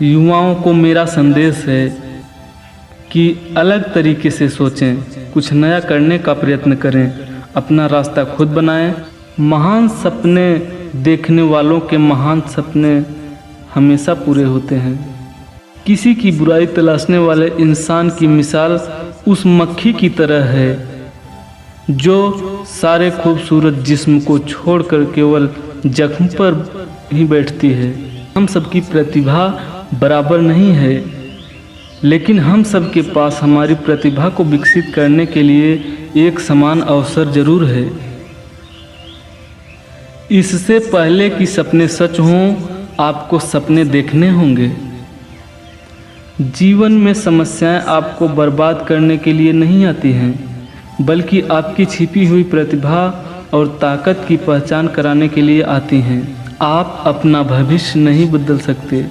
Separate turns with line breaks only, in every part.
युवाओं को मेरा संदेश है कि अलग तरीके से सोचें, कुछ नया करने का प्रयत्न करें, अपना रास्ता खुद बनाएं। महान सपने देखने वालों के महान सपने हमेशा पूरे होते हैं। किसी की बुराई तलाशने वाले इंसान की मिसाल उस मक्खी की तरह है जो सारे खूबसूरत जिस्म को छोड़कर केवल जख्म पर ही बैठती है। हम सबकी प्रतिभा बराबर नहीं है, लेकिन हम सबके पास हमारी प्रतिभा को विकसित करने के लिए एक समान अवसर जरूर है। इससे पहले कि सपने सच हों, आपको सपने देखने होंगे। जीवन में समस्याएं आपको बर्बाद करने के लिए नहीं आती हैं, बल्कि आपकी छिपी हुई प्रतिभा और ताकत की पहचान कराने के लिए आती हैं। आप अपना भविष्य नहीं बदल सकते,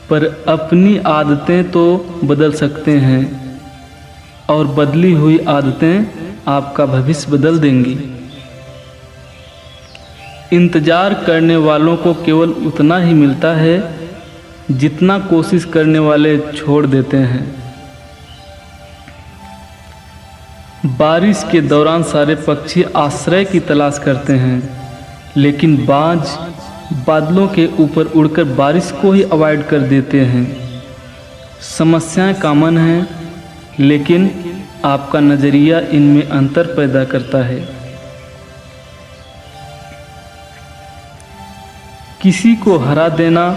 पर अपनी आदतें तो बदल सकते हैं, और बदली हुई आदतें आपका भविष्य बदल देंगी। इंतजार करने वालों को केवल उतना ही मिलता है जितना कोशिश करने वाले छोड़ देते हैं। बारिश के दौरान सारे पक्षी आश्रय की तलाश करते हैं, लेकिन बाज बादलों के ऊपर उड़कर बारिश को ही अवॉइड कर देते हैं। समस्याएं कॉमन हैं, लेकिन आपका नज़रिया इनमें अंतर पैदा करता है। किसी को हरा देना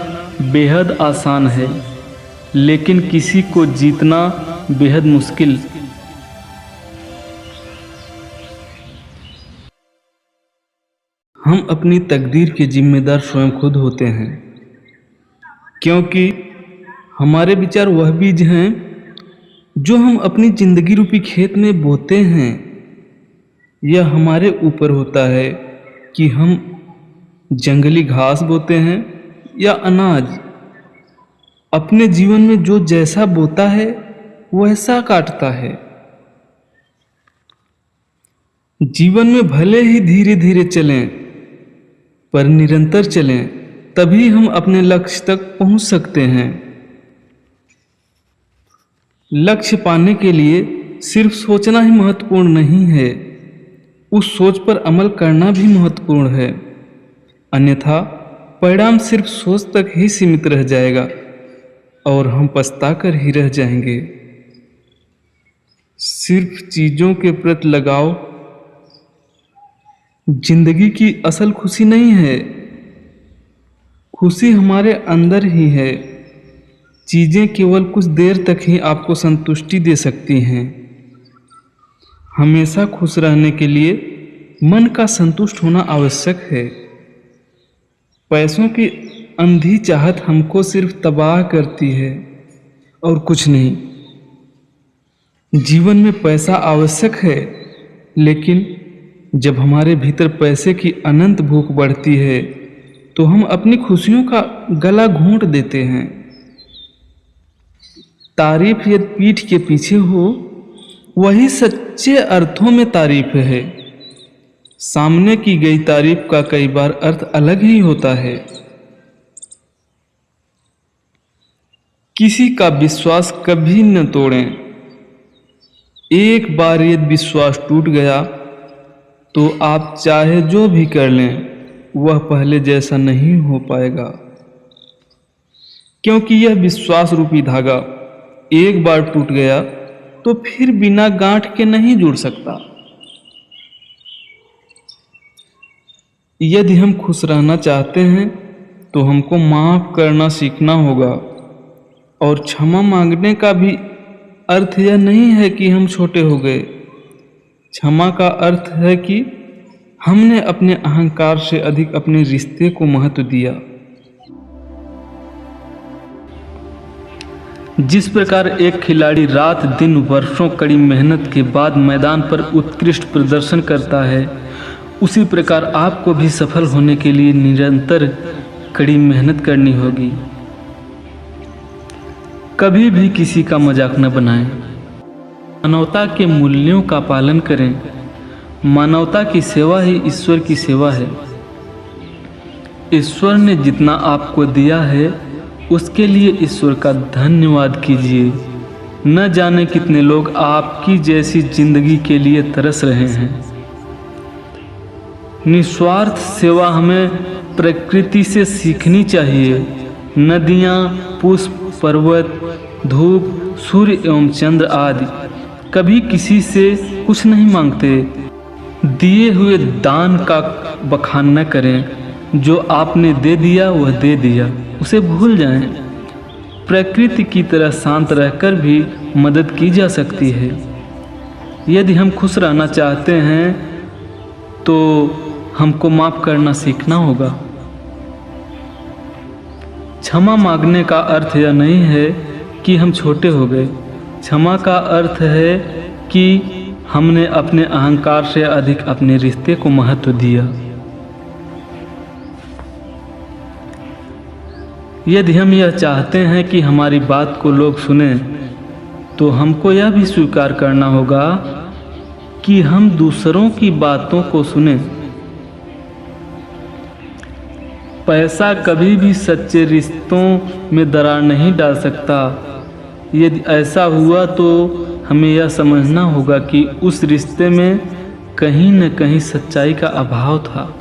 बेहद आसान है, लेकिन किसी को जीतना बेहद मुश्किल। हम अपनी तकदीर के जिम्मेदार स्वयं खुद होते हैं, क्योंकि हमारे विचार वह बीज हैं जो हम अपनी जिंदगी रूपी खेत में बोते हैं। यह हमारे ऊपर होता है कि हम जंगली घास बोते हैं या अनाज। अपने जीवन में जो जैसा बोता है वैसा काटता है। जीवन में भले ही धीरे धीरे चलें, पर निरंतर चलें, तभी हम अपने लक्ष्य तक पहुंच सकते हैं। लक्ष्य पाने के लिए सिर्फ सोचना ही महत्वपूर्ण नहीं है, उस सोच पर अमल करना भी महत्वपूर्ण है। अन्यथा परिणाम सिर्फ सोच तक ही सीमित रह जाएगा और हम पछताकर ही रह जाएंगे। सिर्फ चीज़ों के प्रति लगाव जिंदगी की असल खुशी नहीं है। खुशी हमारे अंदर ही है। चीज़ें केवल कुछ देर तक ही आपको संतुष्टि दे सकती हैं। हमेशा खुश रहने के लिए मन का संतुष्ट होना आवश्यक है। पैसों की अंधी चाहत हमको सिर्फ तबाह करती है और कुछ नहीं। जीवन में पैसा आवश्यक है, लेकिन जब हमारे भीतर पैसे की अनंत भूख बढ़ती है तो हम अपनी खुशियों का गला घोंट देते हैं। तारीफ यदि पीठ के पीछे हो, वही सच्चे अर्थों में तारीफ है। सामने की गई तारीफ का कई बार अर्थ अलग ही होता है। किसी का विश्वास कभी न तोड़ें। एक बार यदि विश्वास टूट गया तो आप चाहे जो भी कर लें, वह पहले जैसा नहीं हो पाएगा, क्योंकि यह विश्वास रूपी धागा एक बार टूट गया तो फिर बिना गांठ के नहीं जुड़ सकता। यदि हम खुश रहना चाहते हैं तो हमको माफ करना सीखना होगा, और क्षमा मांगने का भी अर्थ यह नहीं है कि हम छोटे हो गए। क्षमा का अर्थ है कि हमने अपने अहंकार से अधिक अपने रिश्ते को महत्व दिया। जिस प्रकार एक खिलाड़ी रात दिन वर्षों कड़ी मेहनत के बाद मैदान पर उत्कृष्ट प्रदर्शन करता है, उसी प्रकार आपको भी सफल होने के लिए निरंतर कड़ी मेहनत करनी होगी। कभी भी किसी का मजाक न बनाएं। मानवता के मूल्यों का पालन करें। मानवता की सेवा ही ईश्वर की सेवा है। ईश्वर ने जितना आपको दिया है उसके लिए ईश्वर का धन्यवाद कीजिए। न जाने कितने लोग आपकी जैसी जिंदगी के लिए तरस रहे हैं। निस्वार्थ सेवा हमें प्रकृति से सीखनी चाहिए। नदियाँ, पुष्प, पर्वत, धूप, सूर्य एवं चंद्र आदि कभी किसी से कुछ नहीं मांगते। दिए हुए दान का बखान न करें। जो आपने दे दिया वह दे दिया, उसे भूल जाएं। प्रकृति की तरह शांत रहकर भी मदद की जा सकती है। यदि हम खुश रहना चाहते हैं तो हमको माफ़ करना सीखना होगा। क्षमा मांगने का अर्थ यह नहीं है कि हम छोटे हो गए। क्षमा का अर्थ है कि हमने अपने अहंकार से अधिक अपने रिश्ते को महत्व दिया। यदि हम यह चाहते हैं कि हमारी बात को लोग सुनें, तो हमको यह भी स्वीकार करना होगा कि हम दूसरों की बातों को सुनें। पैसा कभी भी सच्चे रिश्तों में दरार नहीं डाल सकता। यदि ऐसा हुआ तो हमें यह समझना होगा कि उस रिश्ते में कहीं न कहीं सच्चाई का अभाव था।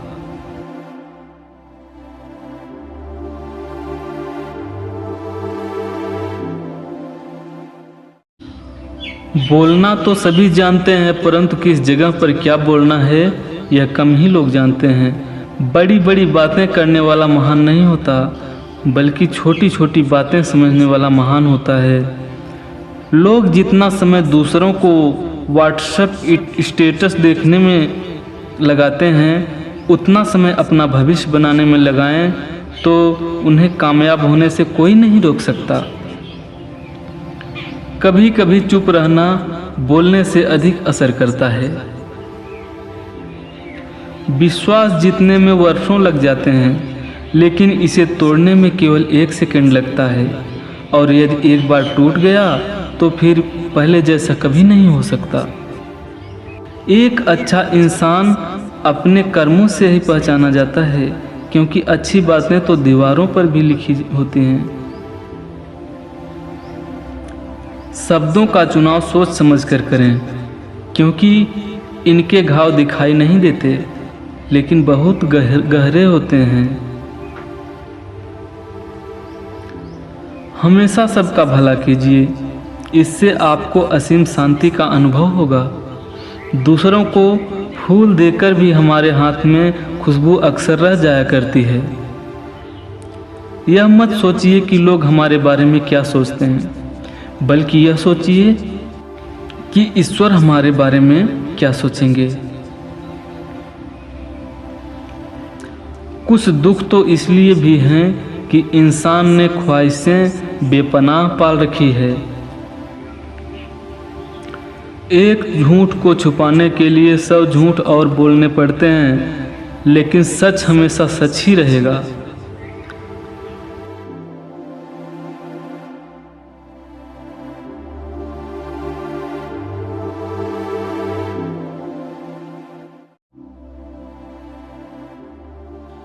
बोलना तो सभी जानते हैं, परंतु किस जगह पर क्या बोलना है यह कम ही लोग जानते हैं। बड़ी बड़ी बातें करने वाला महान नहीं होता, बल्कि छोटी छोटी बातें समझने वाला महान होता है। लोग जितना समय दूसरों को व्हाट्सएप स्टेटस देखने में लगाते हैं, उतना समय अपना भविष्य बनाने में लगाएं तो उन्हें कामयाब होने से कोई नहीं रोक सकता। कभी कभी चुप रहना बोलने से अधिक असर करता है। विश्वास जीतने में वर्षों लग जाते हैं, लेकिन इसे तोड़ने में केवल 1 सेकंड लगता है। और यदि एक बार टूट गया तो फिर पहले जैसा कभी नहीं हो सकता। एक अच्छा इंसान अपने कर्मों से ही पहचाना जाता है, क्योंकि अच्छी बातें तो दीवारों पर भी लिखी होती हैं। शब्दों का चुनाव सोच समझकर करें, क्योंकि इनके घाव दिखाई नहीं देते, लेकिन बहुत गहरे होते हैं। हमेशा सबका भला कीजिए, इससे आपको असीम शांति का अनुभव होगा। दूसरों को फूल देकर भी हमारे हाथ में खुशबू अक्सर रह जाया करती है। यह मत सोचिए कि लोग हमारे बारे में क्या सोचते हैं, बल्कि यह सोचिए कि ईश्वर हमारे बारे में क्या सोचेंगे। कुछ दुख तो इसलिए भी हैं कि इंसान ने ख्वाहिशें बेपनाह पाल रखी है। एक झूठ को छुपाने के लिए 100 झूठ और बोलने पड़ते हैं, लेकिन सच हमेशा सच ही रहेगा।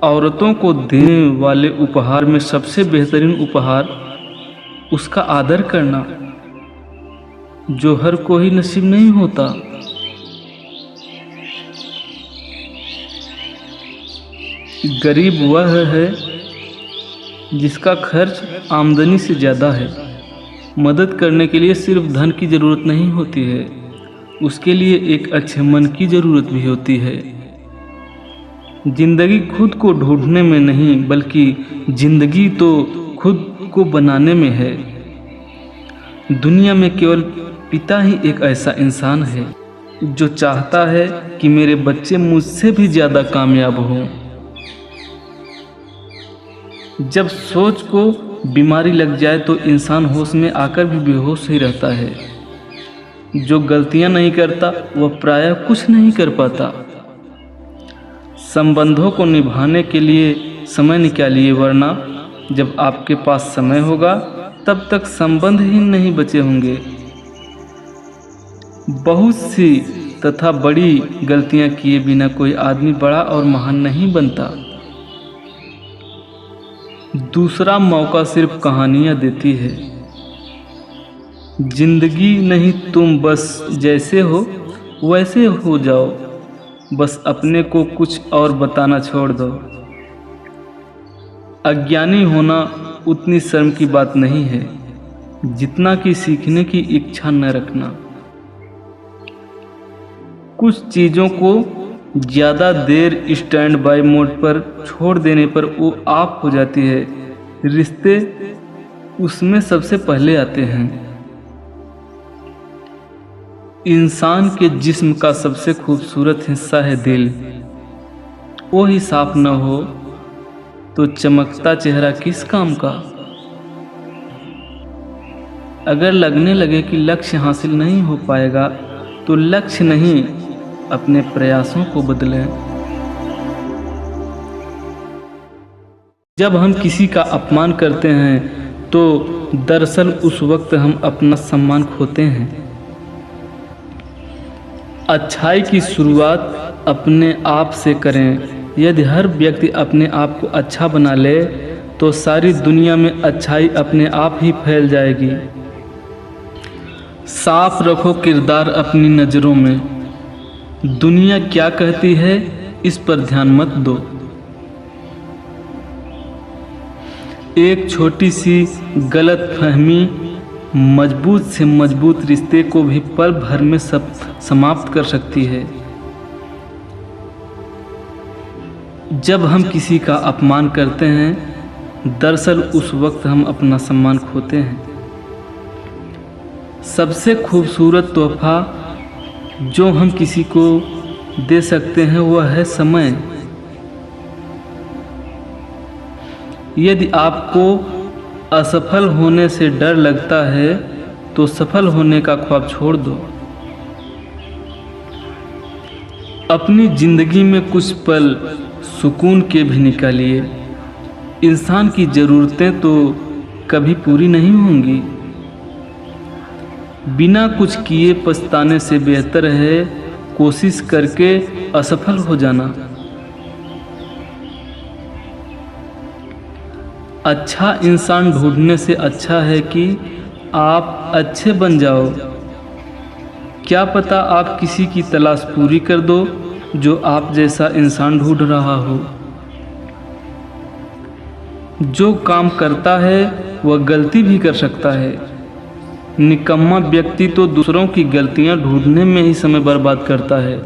औरतों को देने वाले उपहार में सबसे बेहतरीन उपहार उसका आदर करना, जो हर कोई नसीब नहीं होता। गरीब वह है जिसका खर्च आमदनी से ज़्यादा है। मदद करने के लिए सिर्फ धन की ज़रूरत नहीं होती है, उसके लिए एक अच्छे मन की ज़रूरत भी होती है। जिंदगी खुद को ढूंढने में नहीं, बल्कि जिंदगी तो खुद को बनाने में है। दुनिया में केवल पिता ही एक ऐसा इंसान है जो चाहता है कि मेरे बच्चे मुझसे भी ज़्यादा कामयाब हों। जब सोच को बीमारी लग जाए तो इंसान होश में आकर भी बेहोश ही रहता है। जो गलतियां नहीं करता वह प्रायः कुछ नहीं कर पाता। संबंधों को निभाने के लिए समय निकालिए, वरना जब आपके पास समय होगा तब तक संबंध ही नहीं बचे होंगे। बहुत सी तथा बड़ी गलतियां किए बिना कोई आदमी बड़ा और महान नहीं बनता। दूसरा मौका सिर्फ कहानियाँ देती है। जिंदगी नहीं, तुम बस जैसे हो वैसे हो जाओ, बस अपने को कुछ और बताना छोड़ दो। अज्ञानी होना उतनी शर्म की बात नहीं है जितना कि सीखने की इच्छा न रखना। कुछ चीज़ों को ज़्यादा देर स्टैंड बाय मोड पर छोड़ देने पर वो आप हो जाती है। रिश्ते उसमें सबसे पहले आते हैं। इंसान के जिस्म का सबसे खूबसूरत हिस्सा है दिल। वो ही साफ न हो तो चमकता चेहरा किस काम का। अगर लगने लगे कि लक्ष्य हासिल नहीं हो पाएगा तो लक्ष्य नहीं, अपने प्रयासों को बदलें। जब हम किसी का अपमान करते हैं तो दरअसल उस वक्त हम अपना सम्मान खोते हैं। अच्छाई की शुरुआत अपने आप से करें। यदि हर व्यक्ति अपने आप को अच्छा बना ले तो सारी दुनिया में अच्छाई अपने आप ही फैल जाएगी। साफ रखो किरदार अपनी नज़रों में। दुनिया क्या कहती है इस पर ध्यान मत दो। एक छोटी सी गलत फहमी मजबूत से मजबूत रिश्ते को भी पल भर में समाप्त कर सकती है। जब हम किसी का अपमान करते हैं दरअसल उस वक्त हम अपना सम्मान खोते हैं। सबसे खूबसूरत तोहफा जो हम किसी को दे सकते हैं वह है समय। यदि आपको असफल होने से डर लगता है तो सफल होने का ख्वाब छोड़ दो। अपनी जिंदगी में कुछ पल सुकून के भी निकालिए। इंसान की ज़रूरतें तो कभी पूरी नहीं होंगी। बिना कुछ किए पछताने से बेहतर है कोशिश करके असफल हो जाना। अच्छा इंसान ढूंढने से अच्छा है कि आप अच्छे बन जाओ। क्या पता आप किसी की तलाश पूरी कर दो जो आप जैसा इंसान ढूंढ रहा हो। जो काम करता है वह गलती भी कर सकता है। निकम्मा व्यक्ति तो दूसरों की गलतियां ढूंढने में ही समय बर्बाद करता है।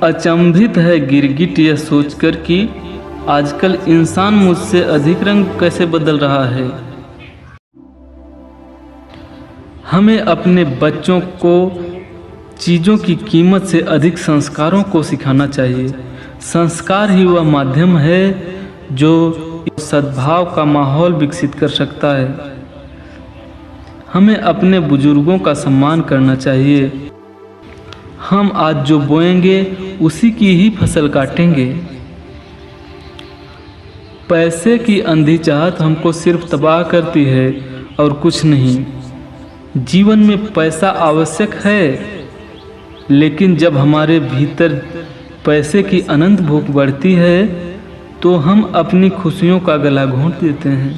अचंभित है गिरगिट यह सोचकर कि आजकल इंसान मुझसे अधिक रंग कैसे बदल रहा है। हमें अपने बच्चों को चीज़ों की कीमत से अधिक संस्कारों को सिखाना चाहिए। संस्कार ही वह माध्यम है जो सद्भाव का माहौल विकसित कर सकता है। हमें अपने बुजुर्गों का सम्मान करना चाहिए। हम आज जो बोएंगे उसी की ही फसल काटेंगे। पैसे की अंधी चाहत हमको सिर्फ तबाह करती है और कुछ नहीं। जीवन में पैसा आवश्यक है, लेकिन जब हमारे भीतर पैसे की अनंत भूख बढ़ती है तो हम अपनी खुशियों का गला घोंट देते हैं।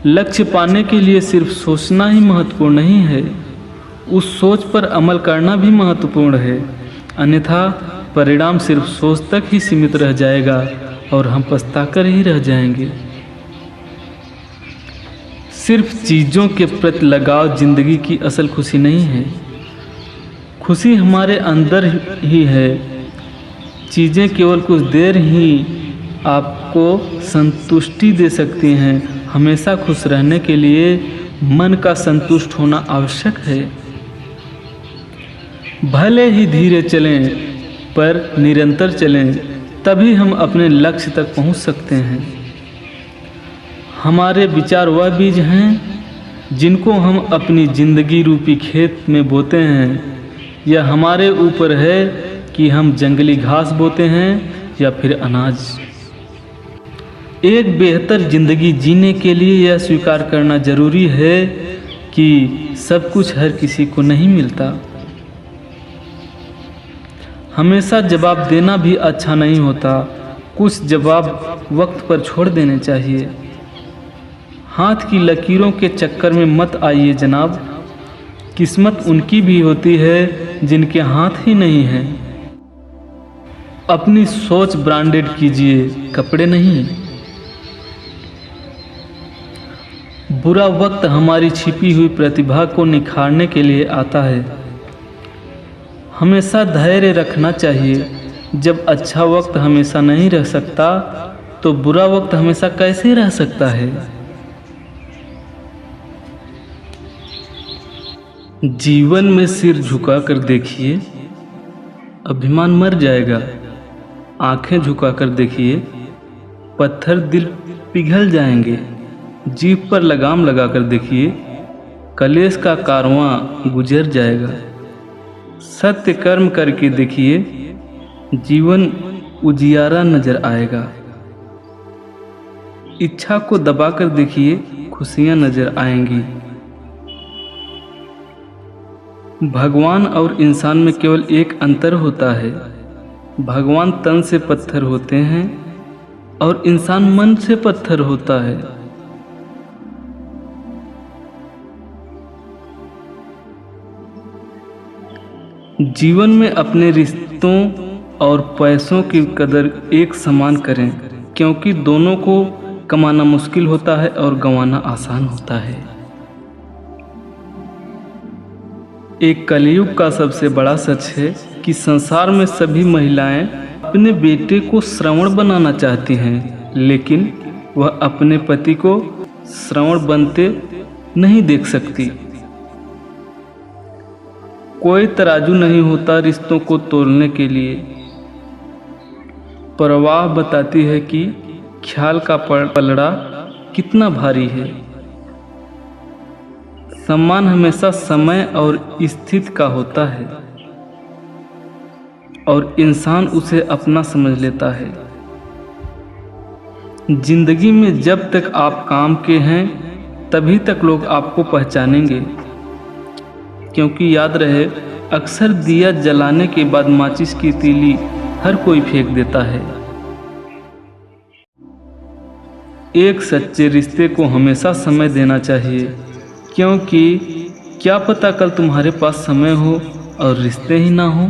लक्ष्य पाने के लिए सिर्फ सोचना ही महत्वपूर्ण नहीं है, उस सोच पर अमल करना भी महत्वपूर्ण है। अन्यथा परिणाम सिर्फ सोच तक ही सीमित रह जाएगा और हम पछताकर ही रह जाएंगे। सिर्फ चीज़ों के प्रति लगाव जिंदगी की असल खुशी नहीं है। खुशी हमारे अंदर ही है। चीज़ें केवल कुछ देर ही आपको संतुष्टि दे सकती हैं। हमेशा खुश रहने के लिए मन का संतुष्ट होना आवश्यक है। भले ही धीरे चलें पर निरंतर चलें, तभी हम अपने लक्ष्य तक पहुंच सकते हैं। हमारे विचार वह बीज हैं जिनको हम अपनी जिंदगी रूपी खेत में बोते हैं। यह हमारे ऊपर है कि हम जंगली घास बोते हैं या फिर अनाज। एक बेहतर जिंदगी जीने के लिए यह स्वीकार करना जरूरी है कि सब कुछ हर किसी को नहीं मिलता। हमेशा जवाब देना भी अच्छा नहीं होता। कुछ जवाब वक्त पर छोड़ देने चाहिए। हाथ की लकीरों के चक्कर में मत आइए जनाब, किस्मत उनकी भी होती है जिनके हाथ ही नहीं हैं। अपनी सोच ब्रांडेड कीजिए, कपड़े नहीं। बुरा वक्त हमारी छिपी हुई प्रतिभा को निखारने के लिए आता है। हमेशा धैर्य रखना चाहिए। जब अच्छा वक्त हमेशा नहीं रह सकता तो बुरा वक्त हमेशा कैसे रह सकता है। जीवन में सिर झुकाकर देखिए, अभिमान मर जाएगा। आंखें झुकाकर देखिए, पत्थर दिल पिघल जाएंगे। जीभ पर लगाम लगाकर देखिए, कलेश का कारवां गुजर जाएगा। सत्य कर्म करके देखिए, जीवन उजियारा नजर आएगा। इच्छा को दबाकर देखिए, खुशियां नजर आएंगी। भगवान और इंसान में केवल एक अंतर होता है। भगवान तन से पत्थर होते हैं और इंसान मन से पत्थर होता है। जीवन में अपने रिश्तों और पैसों की कदर एक समान करें, क्योंकि दोनों को कमाना मुश्किल होता है और गंवाना आसान होता है। एक कलयुग का सबसे बड़ा सच है कि संसार में सभी महिलाएं अपने बेटे को श्रवण बनाना चाहती हैं, लेकिन वह अपने पति को श्रवण बनते नहीं देख सकती। कोई तराजू नहीं होता रिश्तों को तोलने के लिए। परवाह बताती है कि ख्याल का पलड़ा कितना भारी है। सम्मान हमेशा समय और स्थिति का होता है और इंसान उसे अपना समझ लेता है। जिंदगी में जब तक आप काम के हैं तभी तक लोग आपको पहचानेंगे, क्योंकि याद रहे, अक्सर दिया जलाने के बाद माचिस की तीली हर कोई फेंक देता है। एक सच्चे रिश्ते को हमेशा समय देना चाहिए, क्योंकि क्या पता कल तुम्हारे पास समय हो और रिश्ते ही ना हो।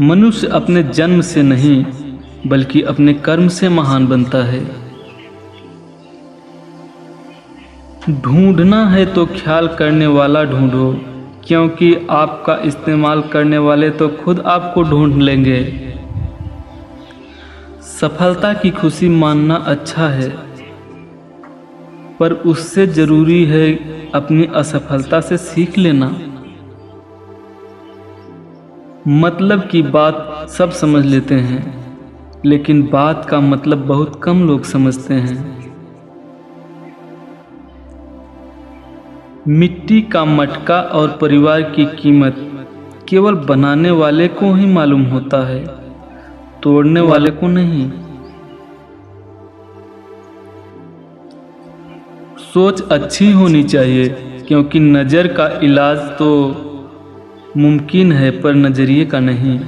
मनुष्य अपने जन्म से नहीं बल्कि अपने कर्म से महान बनता है। ढूंढना है तो ख्याल करने वाला ढूंढो, क्योंकि आपका इस्तेमाल करने वाले तो खुद आपको ढूंढ लेंगे। सफलता की खुशी मानना अच्छा है, पर उससे जरूरी है अपनी असफलता से सीख लेना। मतलब की बात सब समझ लेते हैं, लेकिन बात का मतलब बहुत कम लोग समझते हैं। मिट्टी का मटका और परिवार की कीमत केवल बनाने वाले को ही मालूम होता है, तोड़ने वाले को नहीं। सोच अच्छी होनी चाहिए, क्योंकि नज़र का इलाज तो मुमकिन है पर नजरिए का नहीं।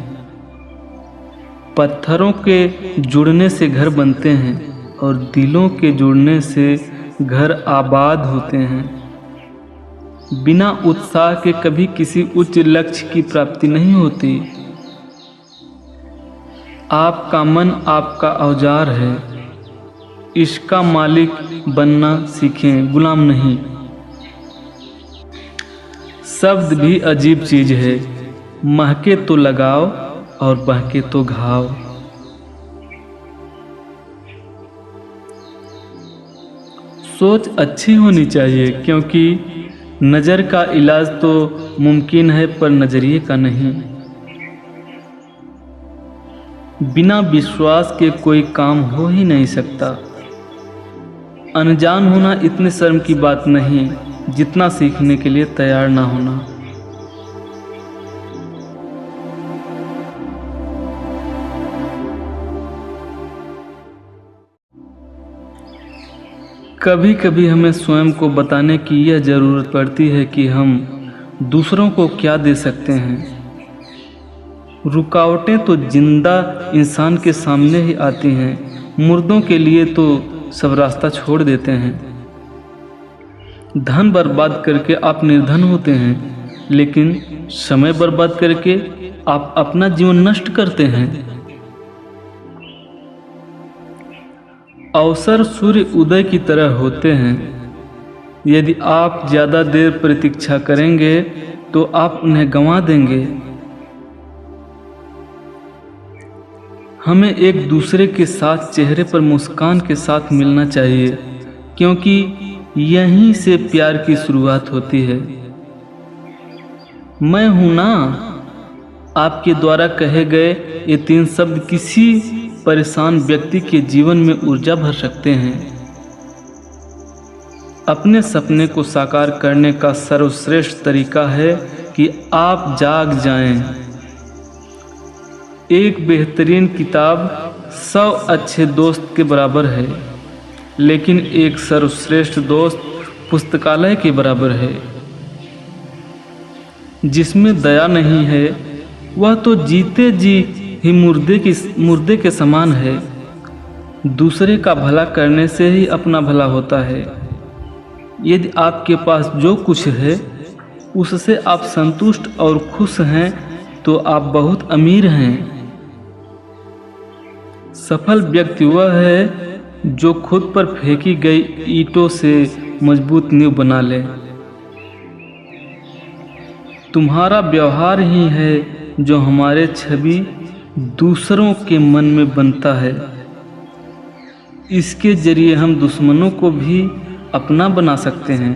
पत्थरों के जुड़ने से घर बनते हैं और दिलों के जुड़ने से घर आबाद होते हैं। बिना उत्साह के कभी किसी उच्च लक्ष्य की प्राप्ति नहीं होती। आपका मन आपका औजार है, इसका मालिक बनना सीखें, गुलाम नहीं। शब्द भी अजीब चीज है, महके तो लगाओ और बहके तो घाव। सोच अच्छी होनी चाहिए, क्योंकि नज़र का इलाज तो मुमकिन है पर नजरिए का नहीं। बिना विश्वास के कोई काम हो ही नहीं सकता। अनजान होना इतने शर्म की बात नहीं जितना सीखने के लिए तैयार ना होना। कभी कभी हमें स्वयं को बताने की यह ज़रूरत पड़ती है कि हम दूसरों को क्या दे सकते हैं। रुकावटें तो जिंदा इंसान के सामने ही आती हैं, मुर्दों के लिए तो सब रास्ता छोड़ देते हैं। धन बर्बाद करके आप निर्धन होते हैं, लेकिन समय बर्बाद करके आप अपना जीवन नष्ट करते हैं। अवसर सूर्य उदय की तरह होते हैं, यदि आप ज़्यादा देर प्रतीक्षा करेंगे तो आप उन्हें गंवा देंगे। हमें एक दूसरे के साथ चेहरे पर मुस्कान के साथ मिलना चाहिए, क्योंकि यहीं से प्यार की शुरुआत होती है। मैं हूं ना, आपके द्वारा कहे गए ये 3 शब्द किसी परेशान व्यक्ति के जीवन में ऊर्जा भर सकते हैं। अपने सपने को साकार करने का सर्वश्रेष्ठ तरीका है कि आप जाग जाएं। एक बेहतरीन किताब 100 अच्छे दोस्त के बराबर है, लेकिन एक सर्वश्रेष्ठ दोस्त पुस्तकालय के बराबर है। जिसमें दया नहीं है वह तो जीते जी ही मुर्दे के समान है। दूसरे का भला करने से ही अपना भला होता है। यदि आपके पास जो कुछ है उससे आप संतुष्ट और खुश हैं तो आप बहुत अमीर हैं। सफल व्यक्ति वह है जो खुद पर फेंकी गई ईंटों से मजबूत नींव बना ले। तुम्हारा व्यवहार ही है जो हमारे छवि दूसरों के मन में बनता है। इसके जरिए हम दुश्मनों को भी अपना बना सकते हैं।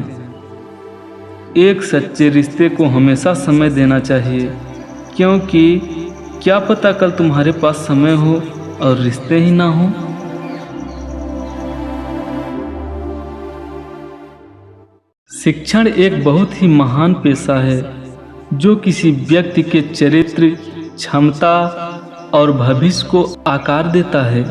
एक सच्चे रिश्ते को हमेशा समय देना चाहिए, क्योंकि क्या पता कल तुम्हारे पास समय हो और रिश्ते ही ना हो। शिक्षण एक बहुत ही महान पेशा है जो किसी व्यक्ति के चरित्र, क्षमता और भविष्य को आकार देता है।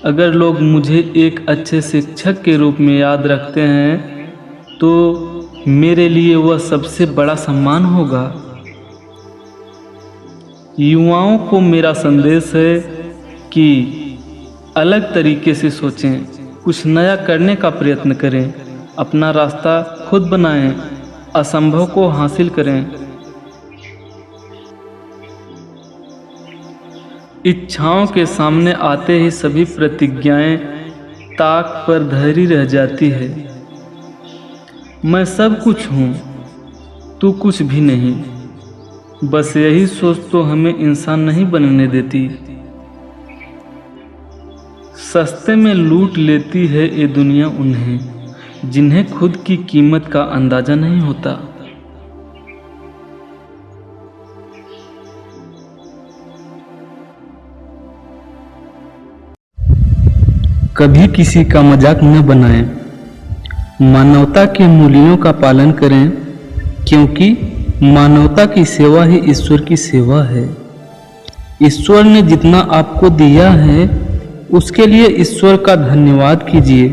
अगर लोग मुझे एक अच्छे शिक्षक के रूप में याद रखते हैं तो मेरे लिए वह सबसे बड़ा सम्मान होगा। युवाओं को मेरा संदेश है कि अलग तरीके से सोचें, कुछ नया करने का प्रयत्न करें, अपना रास्ता खुद बनाएं, असंभव को हासिल करें। इच्छाओं के सामने आते ही सभी प्रतिज्ञाएं ताक पर धरी रह जाती है। मैं सब कुछ हूँ, तू कुछ भी नहीं। बस यही सोच तो हमें इंसान नहीं बनने देती। सस्ते में लूट लेती है ये दुनिया उन्हें जिन्हें खुद की कीमत का अंदाजा नहीं होता। कभी किसी का मजाक न बनाएं। मानवता के मूल्यों का पालन करें, क्योंकि मानवता की सेवा ही ईश्वर की सेवा है। ईश्वर ने जितना आपको दिया है उसके लिए ईश्वर का धन्यवाद कीजिए।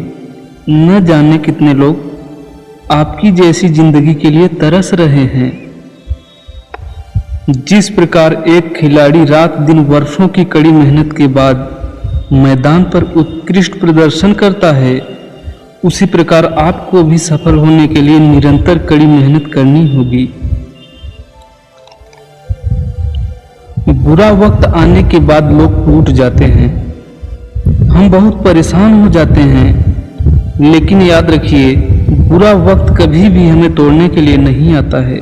न जाने कितने लोग आपकी जैसी जिंदगी के लिए तरस रहे हैं। जिस प्रकार एक खिलाड़ी रात दिन वर्षों की कड़ी मेहनत के बाद मैदान पर उत्कृष्ट प्रदर्शन करता है, उसी प्रकार आपको भी सफल होने के लिए निरंतर कड़ी मेहनत करनी होगी। बुरा वक्त आने के बाद लोग टूट जाते हैं, हम बहुत परेशान हो जाते हैं, लेकिन याद रखिए बुरा वक्त कभी भी हमें तोड़ने के लिए नहीं आता है।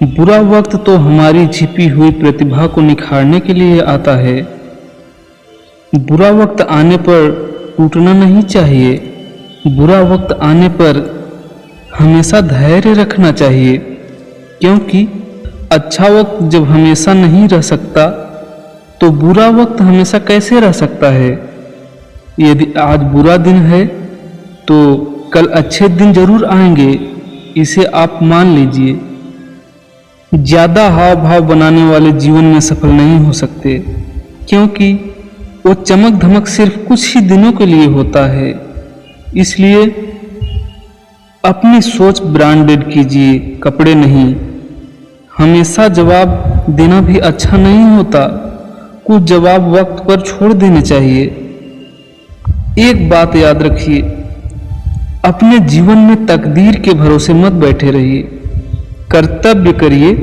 बुरा वक्त तो हमारी छिपी हुई प्रतिभा को निखारने के लिए आता है। बुरा वक्त आने पर टूटना नहीं चाहिए। बुरा वक्त आने पर हमेशा धैर्य रखना चाहिए, क्योंकि अच्छा वक्त जब हमेशा नहीं रह सकता तो बुरा वक्त हमेशा कैसे रह सकता है। यदि आज बुरा दिन है तो कल अच्छे दिन जरूर आएंगे, इसे आप मान लीजिए। ज्यादा हाव भाव बनाने वाले जीवन में सफल नहीं हो सकते, क्योंकि वो चमक धमक सिर्फ कुछ ही दिनों के लिए होता है। इसलिए अपनी सोच ब्रांडेड कीजिए, कपड़े नहीं। हमेशा जवाब देना भी अच्छा नहीं होता, कुछ जवाब वक्त पर छोड़ देने चाहिए। एक बात याद रखिए, अपने जीवन में तकदीर के भरोसे मत बैठे रहिए, कर्तव्य करिए।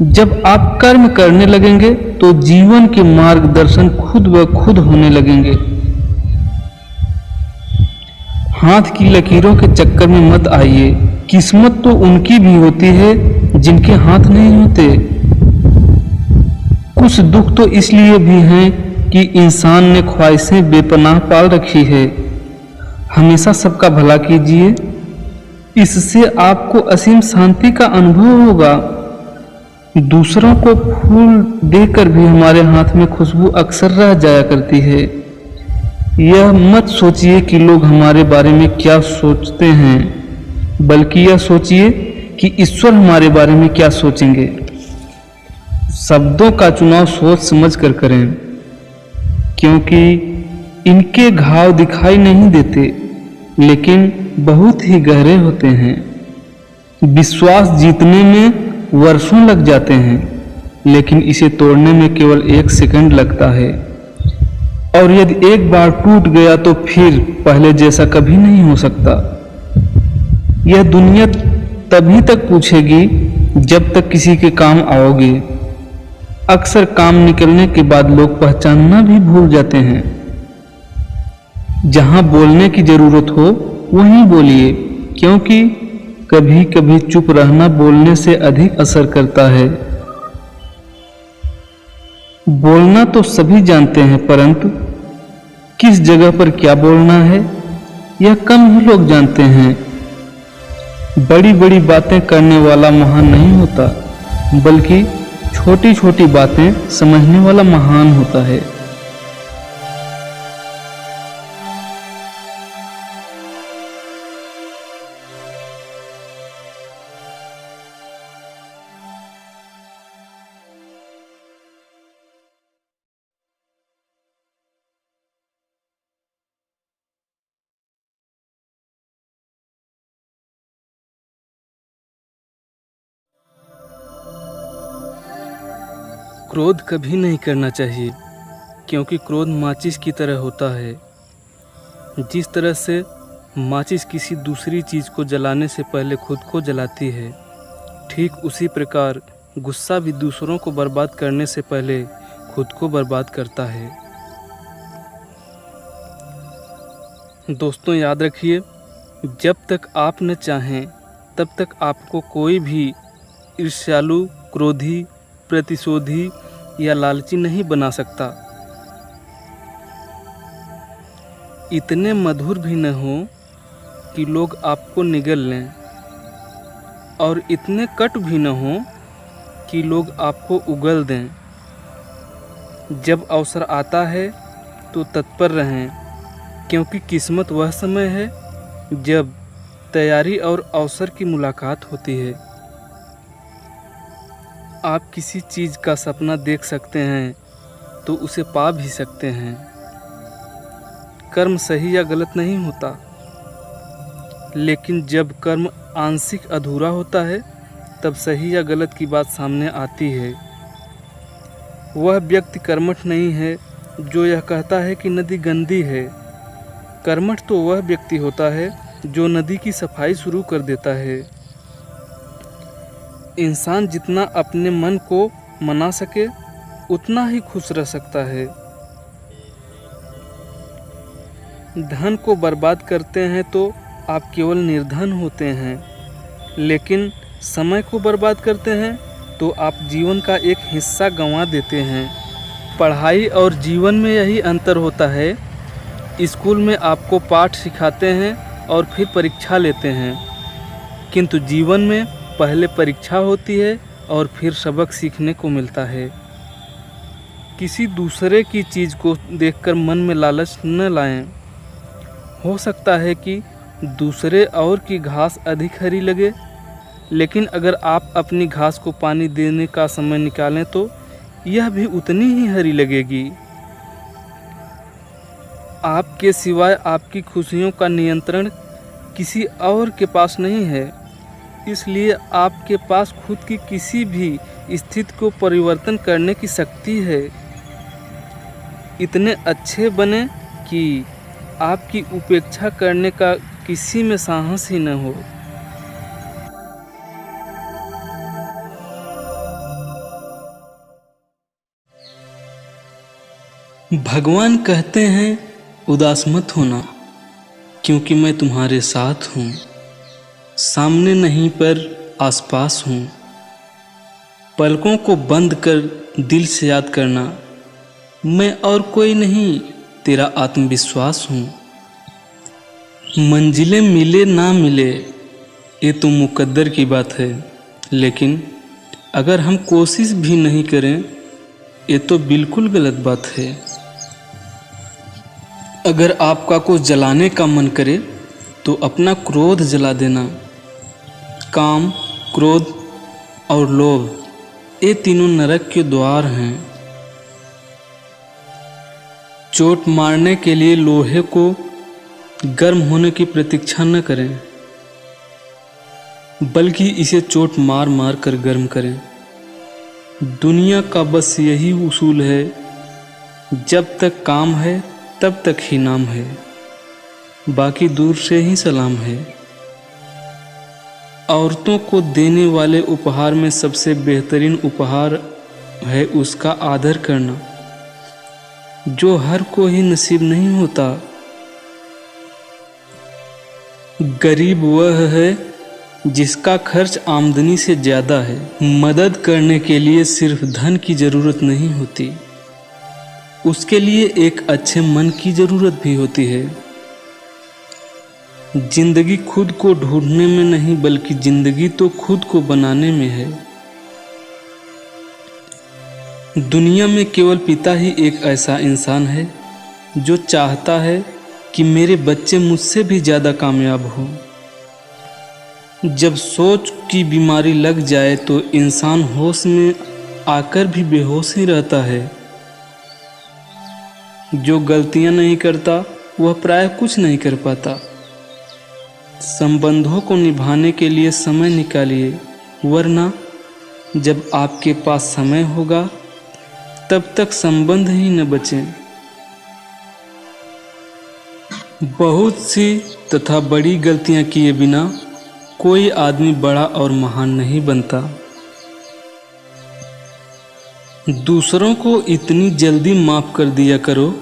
जब आप कर्म करने लगेंगे तो जीवन के मार्गदर्शन खुद ब खुद होने लगेंगे। हाथ की लकीरों के चक्कर में मत आइए, किस्मत तो उनकी भी होती है जिनके हाथ नहीं होते। कुछ दुख तो इसलिए भी हैं कि इंसान ने ख्वाहिशें बेपनाह पाल रखी है। हमेशा सबका भला कीजिए, इससे आपको असीम शांति का अनुभव होगा। दूसरों को फूल देकर भी हमारे हाथ में खुशबू अक्सर रह जाया करती है। यह मत सोचिए कि लोग हमारे बारे में क्या सोचते हैं, बल्कि यह सोचिए कि ईश्वर हमारे बारे में क्या सोचेंगे। शब्दों का चुनाव सोच समझ कर करें, क्योंकि इनके घाव दिखाई नहीं देते, लेकिन बहुत ही गहरे होते हैं। विश्वास जीतने में वर्षों लग जाते हैं, लेकिन इसे तोड़ने में केवल 1 सेकंड लगता है। और यदि एक बार टूट गया तो फिर पहले जैसा कभी नहीं हो सकता। यह दुनिया तभी तक पूछेगी जब तक किसी के काम आओगे। अक्सर काम निकलने के बाद लोग पहचानना भी भूल जाते हैं। जहां बोलने की जरूरत हो वहीं बोलिए, क्योंकि कभी कभी चुप रहना बोलने से अधिक असर करता है। बोलना तो सभी जानते हैं, परंतु किस जगह पर क्या बोलना है यह कम ही लोग जानते हैं। बड़ी बड़ी बातें करने वाला महान नहीं होता, बल्कि छोटी छोटी बातें समझने वाला महान होता है। क्रोध कभी नहीं करना चाहिए, क्योंकि क्रोध माचिस की तरह होता है। जिस तरह से माचिस किसी दूसरी चीज़ को जलाने से पहले खुद को जलाती है, ठीक उसी प्रकार गुस्सा भी दूसरों को बर्बाद करने से पहले खुद को बर्बाद करता है। दोस्तों याद रखिए, जब तक आप न चाहें तब तक आपको कोई भी ईर्ष्यालु, क्रोधी, प्रतिशोधी या लालची नहीं बना सकता। इतने मधुर भी न हो कि लोग आपको निगल लें, और इतने कट भी न हो कि लोग आपको उगल दें। जब अवसर आता है तो तत्पर रहें, क्योंकि किस्मत वह समय है जब तैयारी और अवसर की मुलाकात होती है। आप किसी चीज़ का सपना देख सकते हैं तो उसे पा भी सकते हैं। कर्म सही या गलत नहीं होता, लेकिन जब कर्म आंशिक अधूरा होता है तब सही या गलत की बात सामने आती है। वह व्यक्ति कर्मठ नहीं है जो यह कहता है कि नदी गंदी है। कर्मठ तो वह व्यक्ति होता है जो नदी की सफाई शुरू कर देता है। इंसान जितना अपने मन को मना सके उतना ही खुश रह सकता है। धन को बर्बाद करते हैं तो आप केवल निर्धन होते हैं, लेकिन समय को बर्बाद करते हैं तो आप जीवन का एक हिस्सा गंवा देते हैं। पढ़ाई और जीवन में यही अंतर होता है। स्कूल में आपको पाठ सिखाते हैं और फिर परीक्षा लेते हैं, किंतु जीवन में पहले परीक्षा होती है और फिर सबक सीखने को मिलता है। किसी दूसरे की चीज़ को देखकर मन में लालच न लाएं। हो सकता है कि दूसरे और की घास अधिक हरी लगे, लेकिन अगर आप अपनी घास को पानी देने का समय निकालें तो यह भी उतनी ही हरी लगेगी। आपके सिवाय आपकी खुशियों का नियंत्रण किसी और के पास नहीं है। इसलिए आपके पास खुद की किसी भी स्थिति को परिवर्तन करने की शक्ति है। इतने अच्छे बने कि आपकी उपेक्षा करने का किसी में साहस ही न हो। भगवान कहते हैं उदास मत होना, क्योंकि मैं तुम्हारे साथ हूँ। सामने नहीं पर आसपास हूँ। पलकों को बंद कर दिल से याद करना, मैं और कोई नहीं तेरा आत्मविश्वास हूँ। मंजिलें मिले ना मिले ये तो मुकद्दर की बात है, लेकिन अगर हम कोशिश भी नहीं करें ये तो बिल्कुल गलत बात है। अगर आपका कुछ जलाने का मन करे तो अपना क्रोध जला देना। काम, क्रोध और लोभ ये तीनों नरक के द्वार हैं। चोट मारने के लिए लोहे को गर्म होने की प्रतीक्षा न करें, बल्कि इसे चोट मार मार कर गर्म करें। दुनिया का बस यही उसूल है, जब तक काम है तब तक ही नाम है, बाकी दूर से ही सलाम है। औरतों को देने वाले उपहार में सबसे बेहतरीन उपहार है उसका आदर करना, जो हर को ही नसीब नहीं होता। गरीब वह है जिसका खर्च आमदनी से ज़्यादा है। मदद करने के लिए सिर्फ धन की ज़रूरत नहीं होती, उसके लिए एक अच्छे मन की ज़रूरत भी होती है। जिंदगी खुद को ढूंढने में नहीं, बल्कि जिंदगी तो खुद को बनाने में है। दुनिया में केवल पिता ही एक ऐसा इंसान है जो चाहता है कि मेरे बच्चे मुझसे भी ज़्यादा कामयाब हो। जब सोच की बीमारी लग जाए तो इंसान होश में आकर भी बेहोश ही रहता है। जो गलतियां नहीं करता वह प्राय कुछ नहीं कर पाता। संबंधों को निभाने के लिए समय निकालिए, वरना जब आपके पास समय होगा तब तक संबंध ही न बचे। बहुत सी तथा बड़ी गलतियां किए बिना कोई आदमी बड़ा और महान नहीं बनता। दूसरों को इतनी जल्दी माफ़ कर दिया करो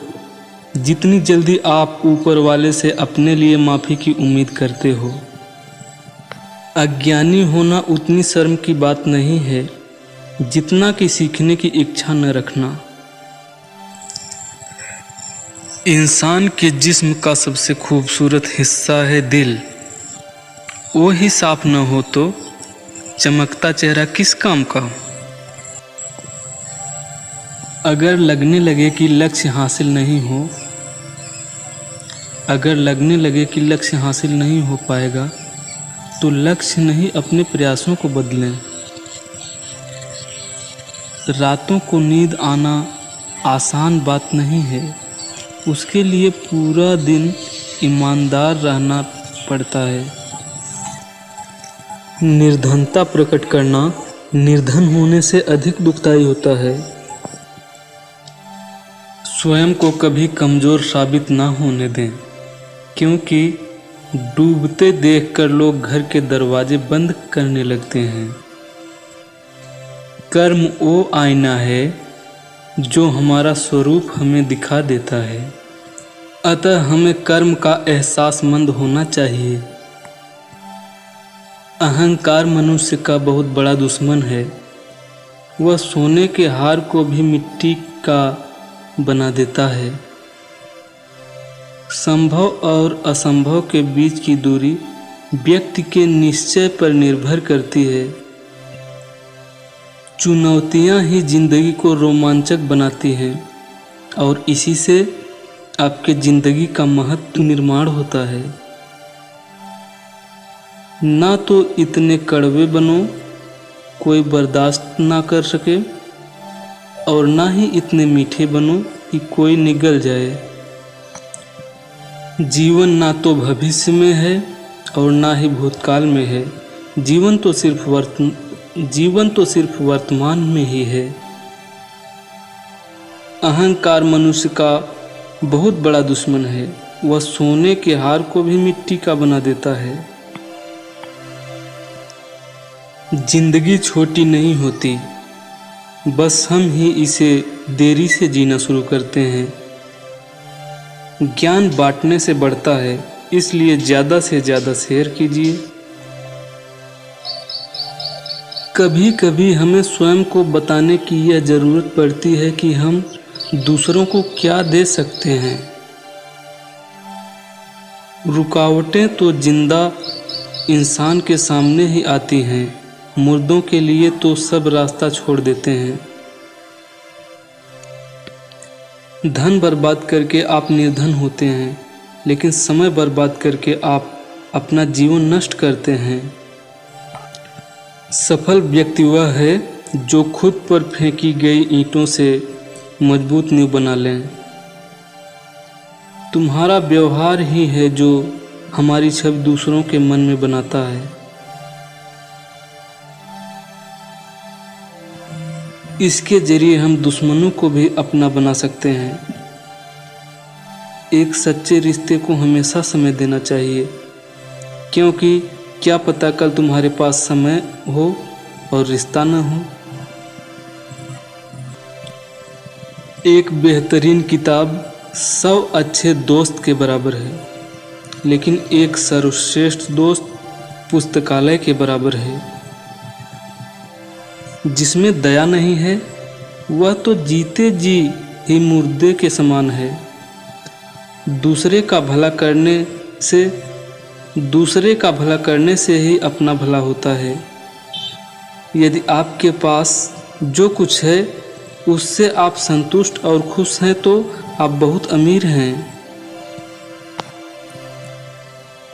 जितनी जल्दी आप ऊपर वाले से अपने लिए माफ़ी की उम्मीद करते हो। अज्ञानी होना उतनी शर्म की बात नहीं है जितना कि सीखने की इच्छा न रखना। इंसान के जिस्म का सबसे खूबसूरत हिस्सा है दिल। वो ही साफ न हो तो चमकता चेहरा किस काम का। अगर लगने लगे कि लक्ष्य हासिल नहीं हो पाएगा तो लक्ष्य नहीं अपने प्रयासों को बदलें। रातों को नींद आना आसान बात नहीं है, उसके लिए पूरा दिन ईमानदार रहना पड़ता है। निर्धनता प्रकट करना निर्धन होने से अधिक दुखदायी होता है। स्वयं को कभी कमज़ोर साबित ना होने दें, क्योंकि डूबते देखकर लोग घर के दरवाजे बंद करने लगते हैं। कर्म वो आईना है जो हमारा स्वरूप हमें दिखा देता है, अतः हमें कर्म का एहसासमंद होना चाहिए। अहंकार मनुष्य का बहुत बड़ा दुश्मन है। वह सोने के हार को भी मिट्टी का बना देता है। संभव और असंभव के बीच की दूरी व्यक्ति के निश्चय पर निर्भर करती है। चुनौतियां ही जिंदगी को रोमांचक बनाती हैं और इसी से आपके जिंदगी का महत्व निर्माण होता है। ना तो इतने कड़वे बनो कोई बर्दाश्त ना कर सके, और ना ही इतने मीठे बनो कि कोई निगल जाए। जीवन ना तो भविष्य में है और ना ही भूतकाल में है, जीवन तो सिर्फ वर्तमान में ही है। अहंकार मनुष्य का बहुत बड़ा दुश्मन है। वह सोने के हार को भी मिट्टी का बना देता है। जिंदगी छोटी नहीं होती, बस हम ही इसे देरी से जीना शुरू करते हैं। ज्ञान बांटने से बढ़ता है, इसलिए ज़्यादा से ज़्यादा शेयर कीजिए। कभी कभी हमें स्वयं को बताने की यह ज़रूरत पड़ती है कि हम दूसरों को क्या दे सकते हैं। रुकावटें तो जिंदा इंसान के सामने ही आती हैं, मुर्दों के लिए तो सब रास्ता छोड़ देते हैं। धन बर्बाद करके आप निर्धन होते हैं, लेकिन समय बर्बाद करके आप अपना जीवन नष्ट करते हैं। सफल व्यक्ति वह है जो खुद पर फेंकी गई ईंटों से मजबूत नींव बना लें। तुम्हारा व्यवहार ही है जो हमारी छवि दूसरों के मन में बनाता है। इसके जरिए हम दुश्मनों को भी अपना बना सकते हैं। एक सच्चे रिश्ते को हमेशा समय देना चाहिए, क्योंकि क्या पता कल तुम्हारे पास समय हो और रिश्ता न हो। एक बेहतरीन किताब 100 अच्छे दोस्त के बराबर है, लेकिन एक सर्वश्रेष्ठ दोस्त पुस्तकालय के बराबर है। जिसमें दया नहीं है वह तो जीते जी ही मुर्दे के समान है। दूसरे का भला करने से ही अपना भला होता है। यदि आपके पास जो कुछ है उससे आप संतुष्ट और खुश हैं तो आप बहुत अमीर हैं।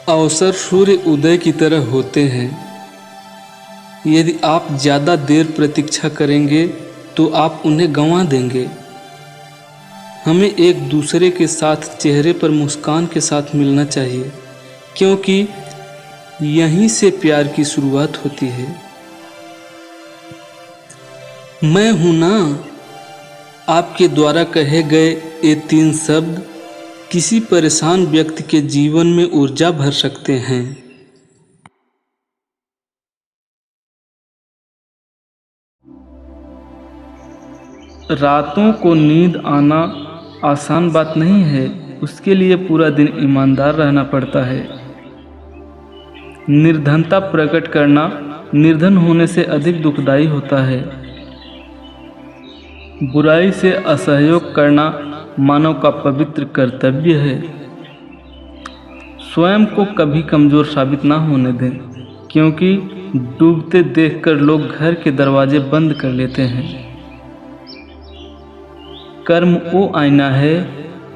अवसर सूर्य उदय की तरह होते हैं। यदि आप ज़्यादा देर प्रतीक्षा करेंगे तो आप उन्हें गंवा देंगे। हमें एक दूसरे के साथ चेहरे पर मुस्कान के साथ मिलना चाहिए, क्योंकि यहीं से प्यार की शुरुआत होती है। मैं हूं ना, आपके द्वारा कहे गए ये 3 शब्द किसी परेशान व्यक्ति के जीवन में ऊर्जा भर सकते हैं। रातों को नींद आना आसान बात नहीं है, उसके लिए पूरा दिन ईमानदार रहना पड़ता है। निर्धनता प्रकट करना निर्धन होने से अधिक दुखदाई होता है। बुराई से असहयोग करना मानव का पवित्र कर्तव्य है। स्वयं को कभी कमज़ोर साबित ना होने दें, क्योंकि डूबते देखकर लोग घर के दरवाजे बंद कर लेते हैं। कर्म वो आईना है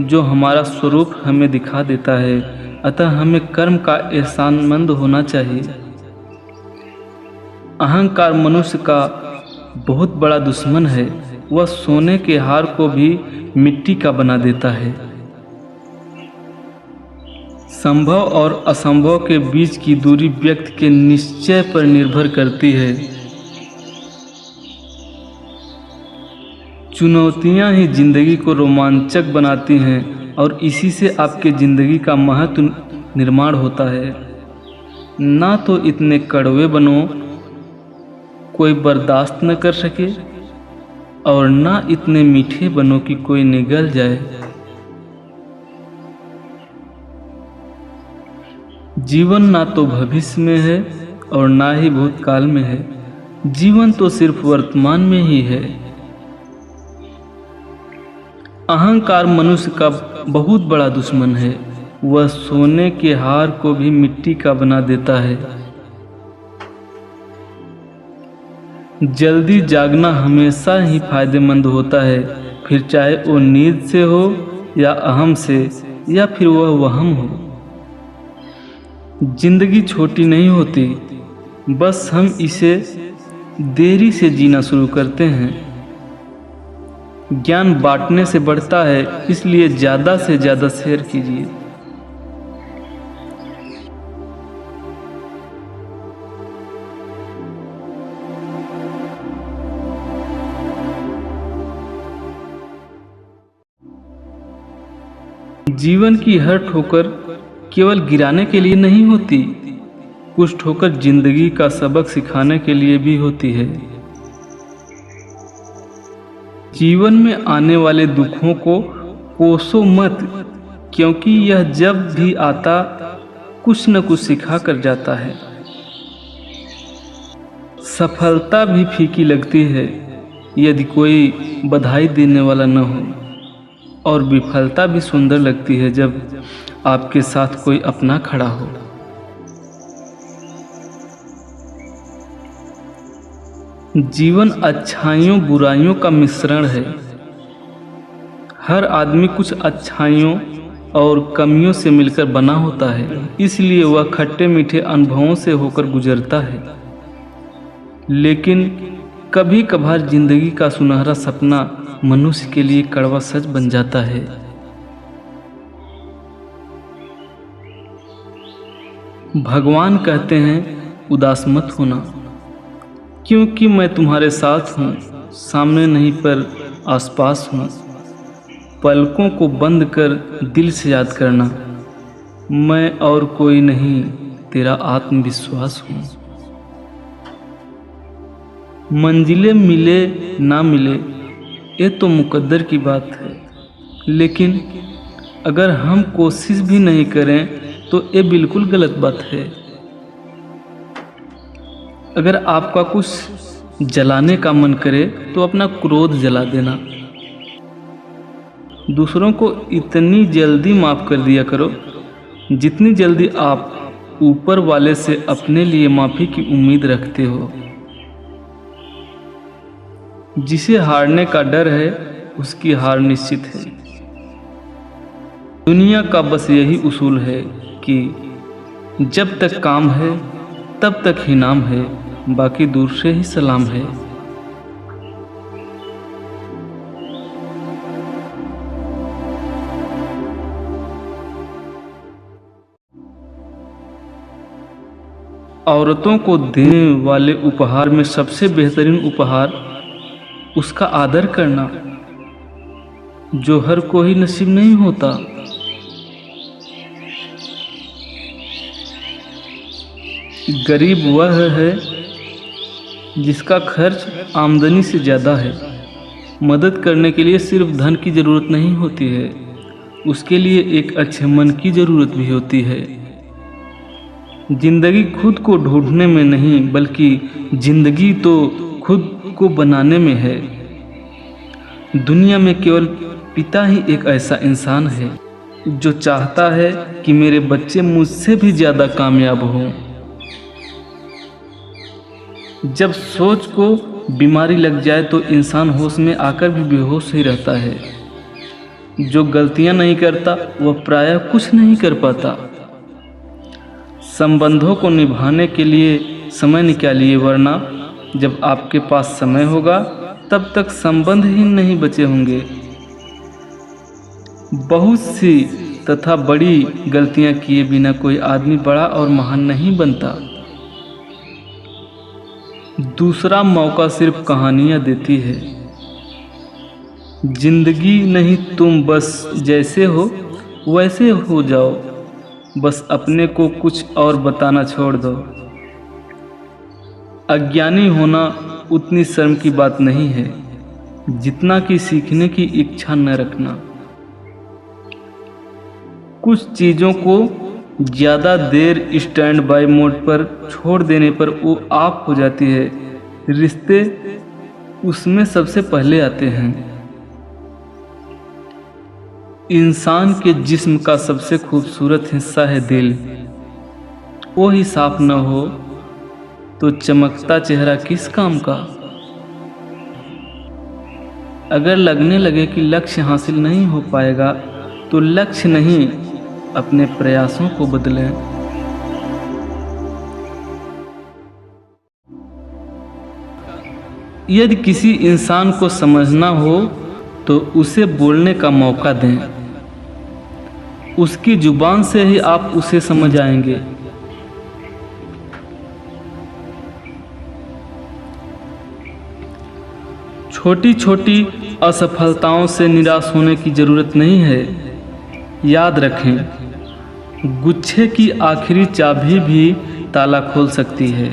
जो हमारा स्वरूप हमें दिखा देता है, अतः हमें कर्म का एहसानमंद होना चाहिए। अहंकार मनुष्य का बहुत बड़ा दुश्मन है। वह सोने के हार को भी मिट्टी का बना देता है। संभव और असंभव के बीच की दूरी व्यक्ति के निश्चय पर निर्भर करती है। चुनौतियां ही जिंदगी को रोमांचक बनाती हैं और इसी से आपके जिंदगी का महत्व निर्माण होता है। ना तो इतने कड़वे बनो कोई बर्दाश्त न कर सके, और ना इतने मीठे बनो कि कोई निगल जाए। जीवन ना तो भविष्य में है और ना ही भूतकाल में है। जीवन तो सिर्फ वर्तमान में ही है। अहंकार मनुष्य का बहुत बड़ा दुश्मन है। वह सोने के हार को भी मिट्टी का बना देता है। जल्दी जागना हमेशा ही फायदेमंद होता है, फिर चाहे वो नींद से हो या अहम से या फिर वह वहम हो। जिंदगी छोटी नहीं होती, बस हम इसे देरी से जीना शुरू करते हैं। ज्ञान बांटने से बढ़ता है, इसलिए ज़्यादा से ज़्यादा शेयर कीजिए। जीवन की हर ठोकर केवल गिराने के लिए नहीं होती, कुछ ठोकर जिंदगी का सबक सिखाने के लिए भी होती है। जीवन में आने वाले दुखों को कोसो मत, क्योंकि यह जब भी आता कुछ न कुछ सिखा कर जाता है। सफलता भी फीकी लगती है यदि कोई बधाई देने वाला न हो, और विफलता भी सुंदर लगती है जब आपके साथ कोई अपना खड़ा हो। जीवन अच्छाइयों बुराइयों का मिश्रण है। हर आदमी कुछ अच्छाइयों और कमियों से मिलकर बना होता है, इसलिए वह खट्टे मीठे अनुभवों से होकर गुजरता है। लेकिन कभी कभार जिंदगी का सुनहरा सपना मनुष्य के लिए कड़वा सच बन जाता है। भगवान कहते हैं उदास मत होना, क्योंकि मैं तुम्हारे साथ हूँ, सामने नहीं पर आसपास हूँ। पलकों को बंद कर दिल से याद करना, मैं और कोई नहीं तेरा आत्मविश्वास हूँ। मंजिलें मिले ना मिले ये तो मुकद्दर की बात है, लेकिन अगर हम कोशिश भी नहीं करें तो ये बिल्कुल गलत बात है। अगर आपका कुछ जलाने का मन करे तो अपना क्रोध जला देना। दूसरों को इतनी जल्दी माफ़ कर दिया करो जितनी जल्दी आप ऊपर वाले से अपने लिए माफ़ी की उम्मीद रखते हो। जिसे हारने का डर है उसकी हार निश्चित है। दुनिया का बस यही उसूल है कि जब तक काम है तब तक ही नाम है, बाकी दूर से ही सलाम है। औरतों को देने वाले उपहार में सबसे बेहतरीन उपहार उसका आदर करना, जो हर कोई नसीब नहीं होता। गरीब वह है जिसका खर्च आमदनी से ज़्यादा है। मदद करने के लिए सिर्फ धन की ज़रूरत नहीं होती है, उसके लिए एक अच्छे मन की ज़रूरत भी होती है। जिंदगी खुद को ढूंढने में नहीं, बल्कि जिंदगी तो खुद को बनाने में है। दुनिया में केवल पिता ही एक ऐसा इंसान है जो चाहता है कि मेरे बच्चे मुझसे भी ज़्यादा कामयाब हों। जब सोच को बीमारी लग जाए तो इंसान होश में आकर भी बेहोश ही रहता है। जो गलतियां नहीं करता वह प्रायः कुछ नहीं कर पाता। संबंधों को निभाने के लिए समय निकालिए, वरना जब आपके पास समय होगा तब तक संबंध ही नहीं बचे होंगे। बहुत सी तथा बड़ी गलतियां किए बिना कोई आदमी बड़ा और महान नहीं बनता। दूसरा मौका सिर्फ कहानियां देती है। जिंदगी नहीं, तुम बस जैसे हो वैसे हो जाओ, बस अपने को कुछ और बताना छोड़ दो। अज्ञानी होना उतनी शर्म की बात नहीं है जितना कि सीखने की इच्छा न रखना। कुछ चीज़ों को ज़्यादा देर स्टैंड बाय मोड पर छोड़ देने पर वो ऑफ हो जाती है। रिश्ते उसमें सबसे पहले आते हैं। इंसान के जिस्म का सबसे खूबसूरत हिस्सा है दिल। वो ही साफ न हो तो चमकता चेहरा किस काम का। अगर लगने लगे कि लक्ष्य हासिल नहीं हो पाएगा तो लक्ष्य नहीं, अपने प्रयासों को बदलें। यदि किसी इंसान को समझना हो तो उसे बोलने का मौका दें। उसकी जुबान से ही आप उसे समझ आएंगे। छोटी छोटी असफलताओं से निराश होने की जरूरत नहीं है। याद रखें, गुच्छे की आखिरी चाबी भी ताला खोल सकती है।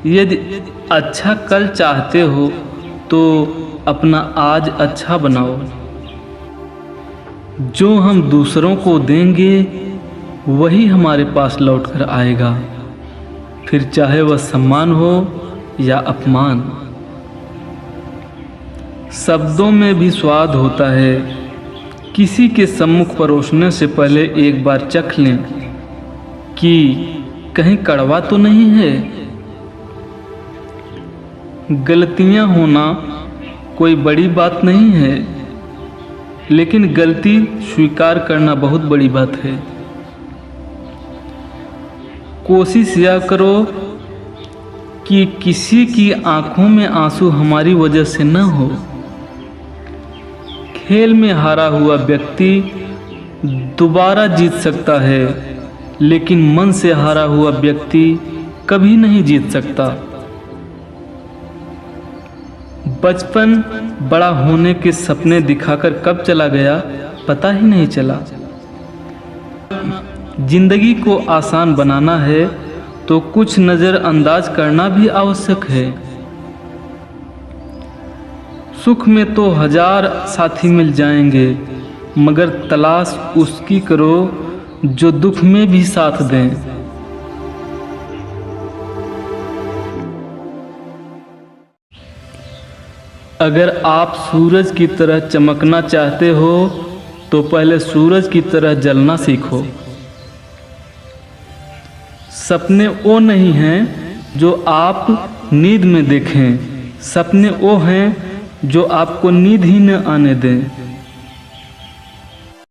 यदि अच्छा कल चाहते हो तो अपना आज अच्छा बनाओ। जो हम दूसरों को देंगे वही हमारे पास लौट कर आएगा, फिर चाहे वह सम्मान हो या अपमान। शब्दों में भी स्वाद होता है, किसी के सम्मुख परोसने से पहले एक बार चख लें कि कहीं कड़वा तो नहीं है। गलतियां होना कोई बड़ी बात नहीं है, लेकिन गलती स्वीकार करना बहुत बड़ी बात है। कोशिश यह करो कि किसी की आंखों में आंसू हमारी वजह से न हो। खेल में हारा हुआ व्यक्ति दोबारा जीत सकता है, लेकिन मन से हारा हुआ व्यक्ति कभी नहीं जीत सकता। बचपन बड़ा होने के सपने दिखाकर कब चला गया पता ही नहीं चला। जिंदगी को आसान बनाना है तो कुछ नज़रअंदाज करना भी आवश्यक है। सुख में तो 1000 साथी मिल जाएंगे, मगर तलाश उसकी करो जो दुख में भी साथ दें। अगर आप सूरज की तरह चमकना चाहते हो तो पहले सूरज की तरह जलना सीखो। सपने वो नहीं हैं जो आप नींद में देखें, सपने वो हैं जो आपको नींद ही न आने दें।